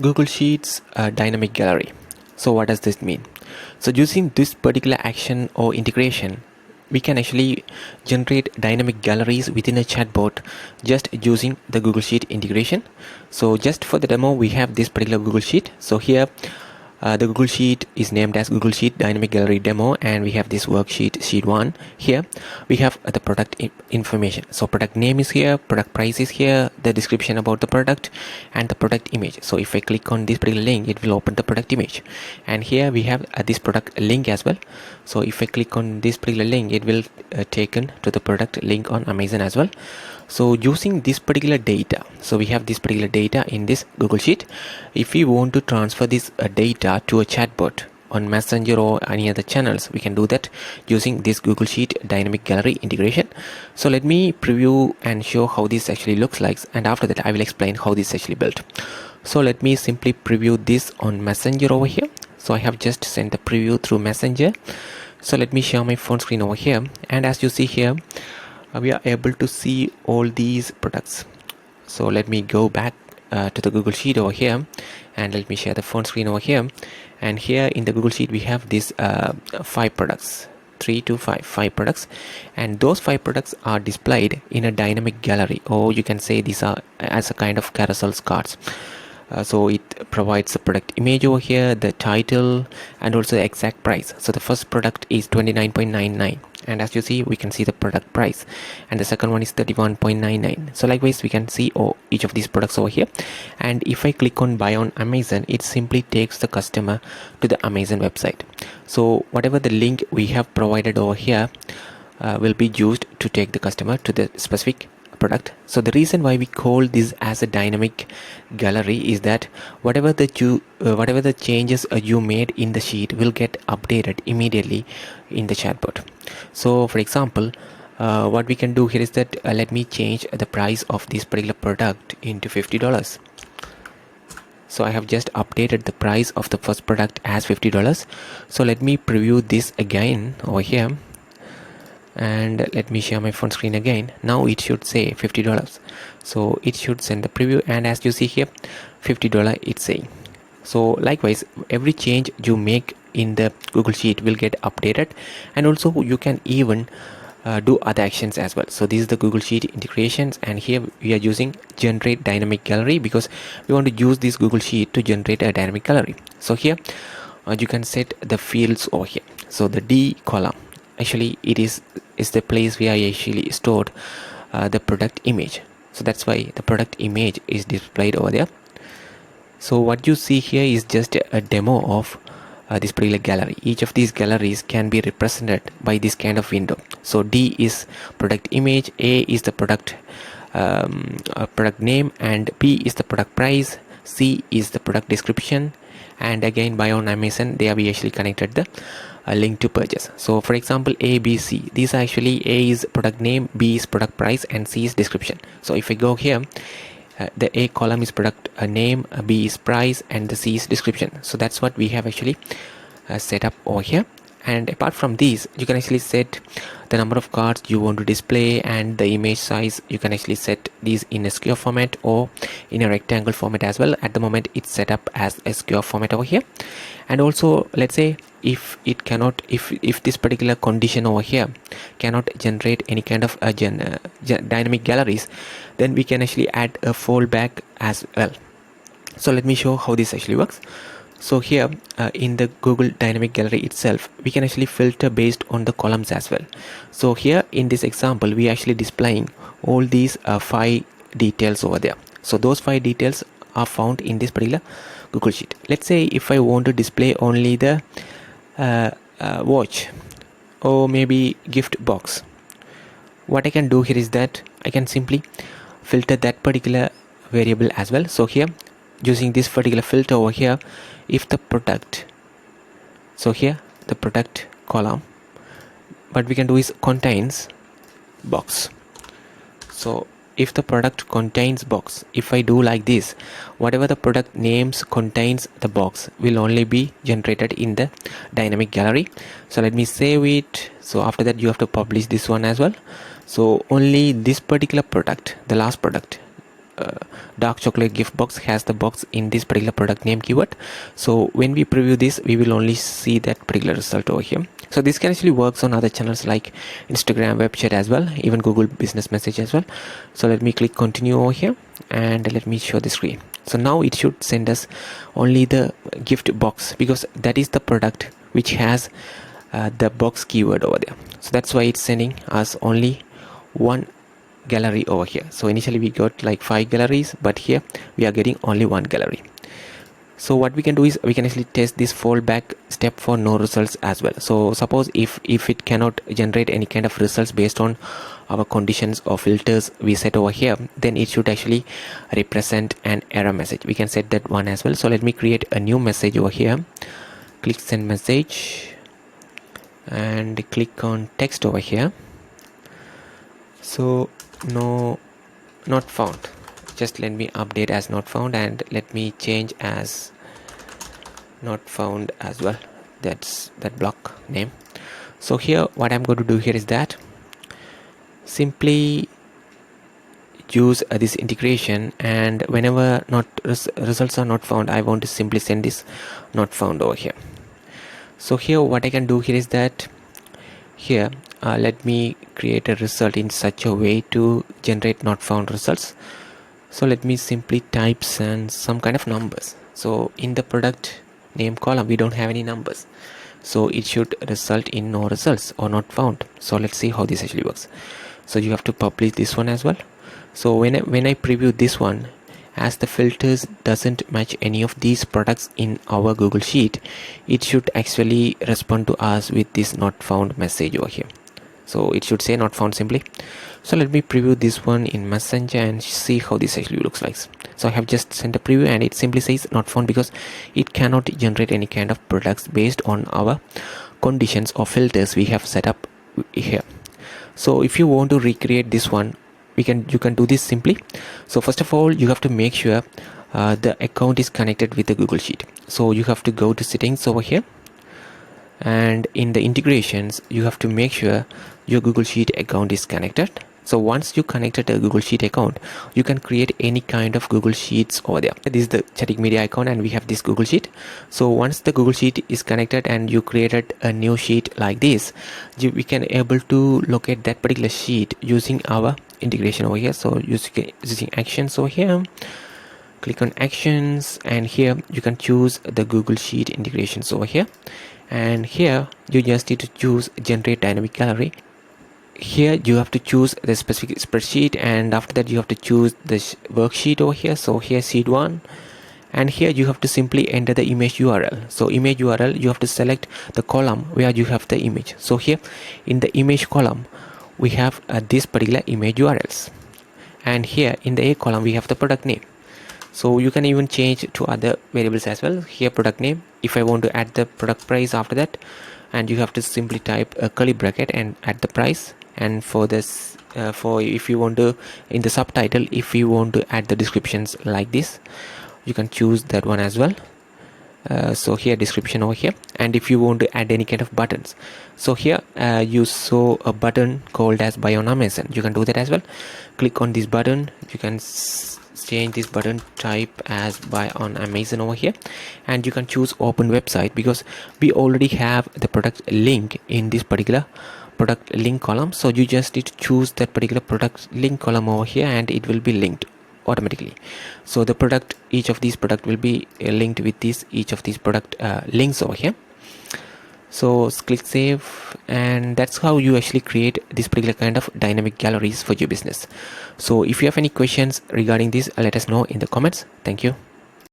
Google Sheets dynamic gallery. So what does this mean? So using this particular action or integration, we can actually generate dynamic galleries within a chatbot just using the Google Sheet integration. So just for the demo, we have this particular Google Sheet. So here the Google Sheet is named as Google Sheet Dynamic Gallery Demo, and we have this worksheet, sheet 1. Here we have the product information. So product name is here, product price is here, the description about the product, and the product image. So if I click on this particular link, it will open the product image, and here we have this product link as well. So if I click on this particular link, it will taken to the product link on Amazon as well. So using this particular data, so we have this particular data in this Google Sheet. If we want to transfer this data to a chatbot on Messenger or any other channels, we can do that using this Google Sheet dynamic gallery integration. So let me preview and show how this actually looks like, and after that I will explain how this is actually built. So let me simply preview this on Messenger over here. So I have just sent the preview through Messenger. So let me share my phone screen over here, and as you see here, we are able to see all these products. So let me go back to the Google Sheet over here, and let me share the phone screen over here. And here in the Google Sheet we have these 5 products, 3 to 5 products, and those 5 products are displayed in a dynamic gallery, or you can say these are as a kind of carousel cards. So it provides the product image over here, the title, and also the exact price. So the first product is 29.99, and as you see, we can see the product price, and the second one is 31.99. so likewise we can see each of these products over here. And if I click on buy on Amazon, it simply takes the customer to the Amazon website. So whatever the link we have provided over here will be used to take the customer to the specific product. So the reason why we call this as a dynamic gallery is that whatever the changes you made in the sheet will get updated immediately in the chatbot. So for example, what we can do here is that let me change the price of this particular product into $50. So I have just updated the price of the first product as $50. So let me preview this again over here, and let me share my phone screen again. Now it should say $50. So it should send the preview, and as you see here, $50 it's saying. So likewise, every change you make in the Google Sheet will get updated, and also you can even do other actions as well. So this is the Google Sheet integrations, and here we are using generate dynamic gallery because we want to use this Google Sheet to generate a dynamic gallery. So here you can set the fields over here. So the D column, actually it is the place where I actually stored the product image. So that's why the product image is displayed over there. So what you see here is just a demo of this particular gallery. Each of these galleries can be represented by this kind of window. So D is product image, A is the product name, and P is the product price, C is the product description, and again buy on Amazon, there we actually connected the link to purchase. So for example, A, B, C, these are actually A is product name, B is product price, and C is description. So if I go here, the A column is product name, B is price, and the C is description. So that's what we have actually set up over here. And apart from these, you can actually set the number of cards you want to display, and the image size. You can actually set these in a square format or in a rectangle format as well. At the moment it's set up as a square format over here. And also, let's say if it cannot, if this particular condition over here cannot generate any kind of dynamic galleries, then we can actually add a fallback as well. So let me show how this actually works. So here in the Google Dynamic Gallery itself, we can actually filter based on the columns as well. So here in this example, we are actually displaying all these 5 details over there. So those 5 details are found in this particular Google Sheet. Let's say if I want to display only the watch or maybe gift box, what I can do here is that I can simply filter that particular variable as well. So here, using this particular filter over here, if the product, so here the product column, what we can do is contains box. So if the product contains box, if I do like this, whatever the product names contains the box will only be generated in the dynamic gallery. So let me save it. So after that, you have to publish this one as well. So only this particular product, the last product, dark chocolate gift box has the box in this particular product name keyword. So when we preview this, we will only see that particular result over here. So this can actually works on other channels like Instagram, web chat as well, even Google business message as well. So let me click continue over here and let me show the screen. So now it should send us only the gift box, because that is the product which has the box keyword over there. So that's why it's sending us only one gallery over here. So initially we got like 5 galleries, but here we are getting only one gallery. So what we can do is we can actually test this fallback step for no results as well. So suppose if it cannot generate any kind of results based on our conditions or filters we set over here, then it should actually represent an error message. We can set that one as well. So let me create a new message over here, click send message and click on text over here. So no, not found. Just let me update as not found and let me change as not found as well. That's that block name. So here what I'm going to do here is that simply use this integration, and whenever results are not found, I want to simply send this not found over here. So here what I can do here is that here let me create a result in such a way to generate not found results. So let me simply type some kind of numbers. So in the product name column we don't have any numbers, so it should result in no results or not found. So let's see how this actually works. So you have to publish this one as well. So when I preview this one, as the filters doesn't match any of these products in our Google Sheet, it should actually respond to us with this not found message over here. So it should say not found simply. So let me preview this one in Messenger and see how this actually looks like. So I have just sent a preview and it simply says not found because it cannot generate any kind of products based on our conditions or filters we have set up here. So if you want to recreate this one, you can do this simply. So first of all, you have to make sure the account is connected with the Google Sheet. So you have to go to settings over here, and in the integrations you have to make sure your Google Sheet account is connected. So once you connected a Google Sheet account, you can create any kind of Google Sheets over there. This is the Chatting Media icon and we have this Google Sheet. So once the Google Sheet is connected and you created a new sheet like this, we can able to locate that particular sheet using our integration over here. So using actions over here, click on actions, and here you can choose the Google Sheet integrations over here, and here you just need to choose generate dynamic gallery. Here you have to choose the specific spreadsheet, and after that you have to choose the worksheet over here. So here sheet 1, and here you have to simply enter the image URL. So image URL, you have to select the column where you have the image. So here in the image column we have this particular image URLs, and here in the A column we have the product name. So you can even change to other variables as well. Here product name, if I want to add the product price after that, and you have to simply type a curly bracket and add the price. And for this for if you want to, in the subtitle, if you want to add the descriptions like this, you can choose that one as well. So here description over here, and if you want to add any kind of buttons, so here you saw a button called as buy on Amazon, you can do that as well. Click on this button, you can change this button type as buy on Amazon over here, and you can choose open website because we already have the product link in this particular product link column. So you just need to choose that particular product link column over here and it will be linked automatically. So the product, each of these product will be linked with each of these product links over here. So click save, and that's how you actually create this particular kind of dynamic galleries for your business. So if you have any questions regarding this, let us know in the comments. Thank you.